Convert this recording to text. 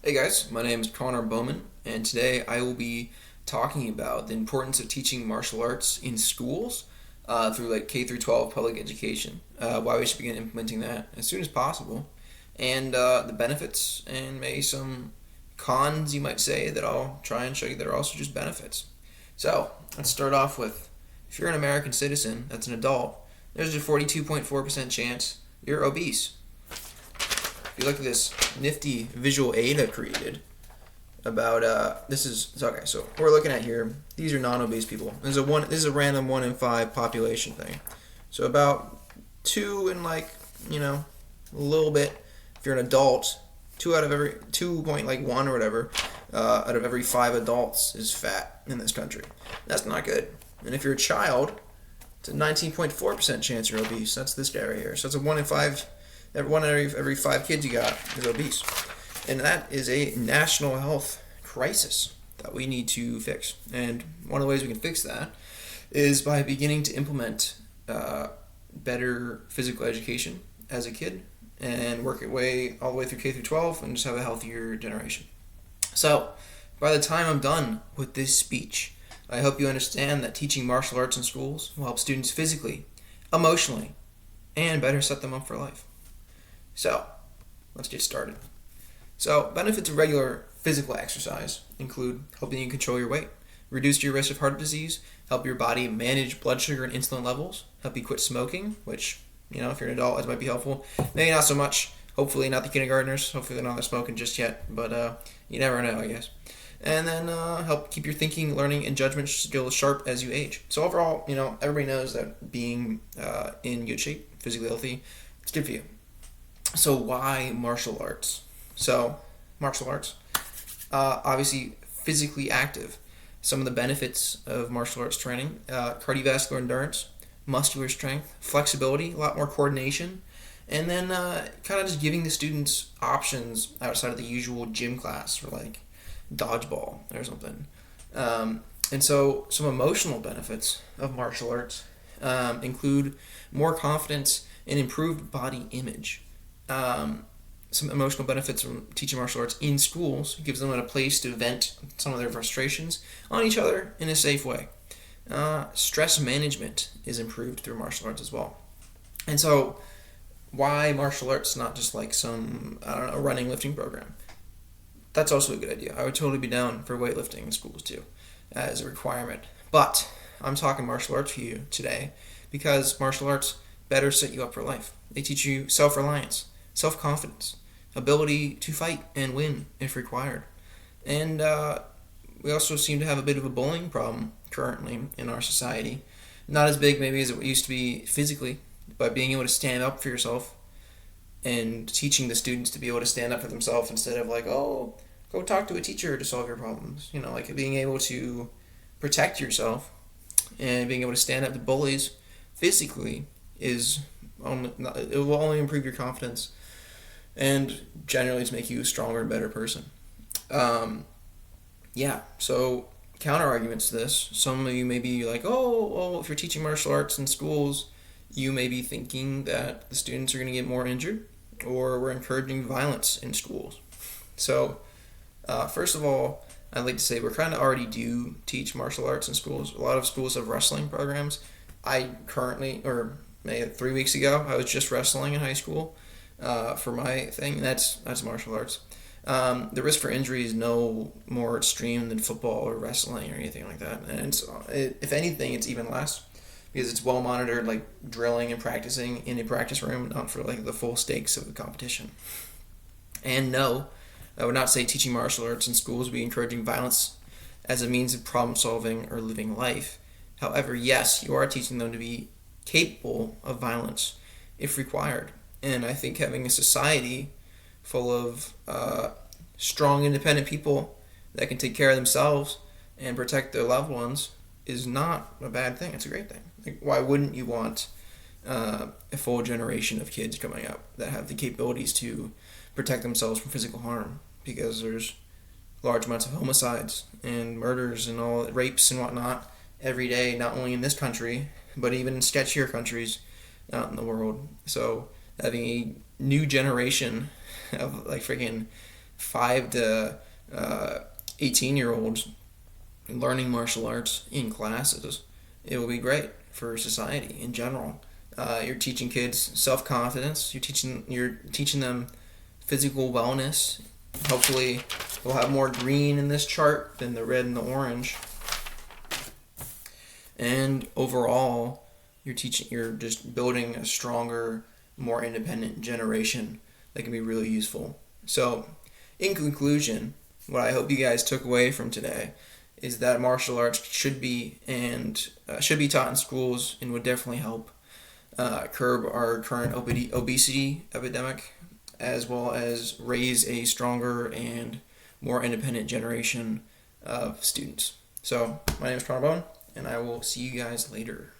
Hey guys, my name is Connor Bowman, and today I will be talking about the importance of teaching martial arts in schools through like K through 12 public education. Why we should begin implementing that as soon as possible, and the benefits and maybe some cons you might say that I'll try and show you that are also just benefits. So let's start off with if you're an American citizen that's an adult, there's a 42.4% chance you're obese. If you look at this nifty visual aid I created about this is okay. So what we're looking at here, these are non-obese people. This is a random 1 in 5 population thing. So about 2 in a little bit. If you're an adult, 2.1 or whatever out of every 5 adults is fat in this country. That's not good. And if you're a child, it's a 19.4% chance you're obese. That's this guy right here. So it's a 1 in 5. Every 5 kids you got is obese. And that is a national health crisis that we need to fix. And one of the ways we can fix that is by beginning to implement better physical education as a kid and work it all the way through K through 12 and just have a healthier generation. So, by the time I'm done with this speech, I hope you understand that teaching martial arts in schools will help students physically, emotionally, and better set them up for life. So, let's get started. So, benefits of regular physical exercise include helping you control your weight, reduce your risk of heart disease, help your body manage blood sugar and insulin levels, help you quit smoking, which, if you're an adult, it might be helpful. Maybe not so much. Hopefully not the kindergartners. Hopefully they're not smoking just yet, but you never know, I guess. And then help keep your thinking, learning, and judgment skills sharp as you age. So overall, everybody knows that being in good shape, physically healthy, it's good for you. So why martial arts? So martial arts, obviously physically active. Some of the benefits of martial arts training, cardiovascular endurance, muscular strength, flexibility, a lot more coordination, and then kind of just giving the students options outside of the usual gym class for like dodgeball or something. And so some emotional benefits of martial arts include more confidence and improved body image. Some emotional benefits from teaching martial arts in schools gives them a place to vent some of their frustrations on each other in a safe way. Stress management is improved through martial arts as well. And so, why martial arts, not just like some, running, lifting program? That's also a good idea. I would totally be down for weightlifting in schools too, as a requirement. But I'm talking martial arts for you today because martial arts better set you up for life. They teach you self-reliance, self-confidence, ability to fight and win if required. And we also seem to have a bit of a bullying problem currently in our society. Not as big maybe as it used to be physically, but being able to stand up for yourself and teaching the students to be able to stand up for themselves instead of like, oh, go talk to a teacher to solve your problems. Like being able to protect yourself and being able to stand up to bullies physically it will only improve your confidence and generally to make you a stronger and better person. So counter arguments to this. Some of you may be like, if you're teaching martial arts in schools, you may be thinking that the students are going to get more injured or we're encouraging violence in schools. So first of all, I'd like to say we're kind of already do teach martial arts in schools. A lot of schools have wrestling programs. I currently, or maybe 3 weeks ago, I was just wrestling in high school for my thing, and that's martial arts. The risk for injury is no more extreme than football or wrestling or anything like that. And if anything, it's even less because it's well monitored, like drilling and practicing in a practice room, not for like the full stakes of the competition. And no, I would not say teaching martial arts in schools would be encouraging violence as a means of problem solving or living life. However, yes, you are teaching them to be capable of violence if required. And I think having a society full of strong, independent people that can take care of themselves and protect their loved ones is not a bad thing. It's a great thing. Like, why wouldn't you want a full generation of kids coming up that have the capabilities to protect themselves from physical harm? Because there's large amounts of homicides and murders and all rapes and whatnot every day, not only in this country, but even in sketchier countries out in the world. So having a new generation of like freaking 5 to 18-year-olds learning martial arts in classes, it will be great for society in general. You're teaching kids self-confidence. You're teaching them physical wellness. Hopefully, we'll have more green in this chart than the red and the orange. And overall, you're just building a stronger, more independent generation that can be really useful. So, in conclusion, what I hope you guys took away from today is that martial arts should be taught in schools and would definitely help curb our current obesity epidemic, as well as raise a stronger and more independent generation of students. So, my name is Connor Bowen, and I will see you guys later.